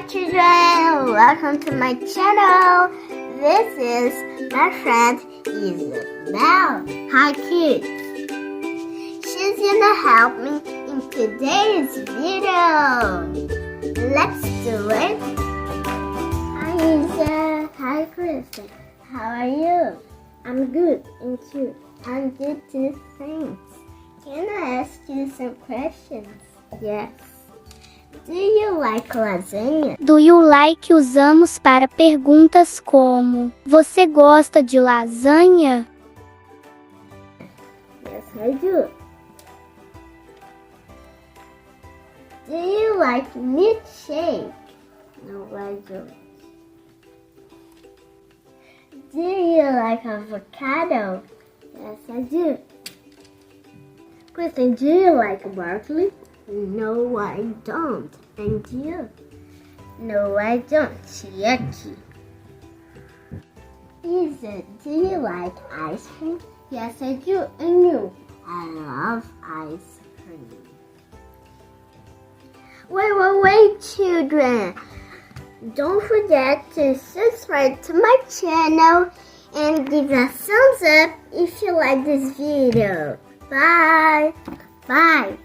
children, welcome to my channel. This is my friend Isabel. Hi kids. She's gonna help me in today's video. Let's do it. Hi Isa. Hi Crysten. How are you? I'm good, and you? I'm good too, thanks. Can I ask you some questions? Yes. Do you like lasanha? Do you like usamos para perguntas como: você gosta de lasanha? Yes, I do. Do you like milkshake? No, I don't. Do you like avocado? Yes, I do. Crysten, do you like broccoli? No, I don't. And you? No, I don't. Yucky. Isa, do you like ice cream? Yes, I do. And you? I love ice cream. Wait, children. Don't forget to subscribe to my channel and give a thumbs up if you like this video. Bye. Bye.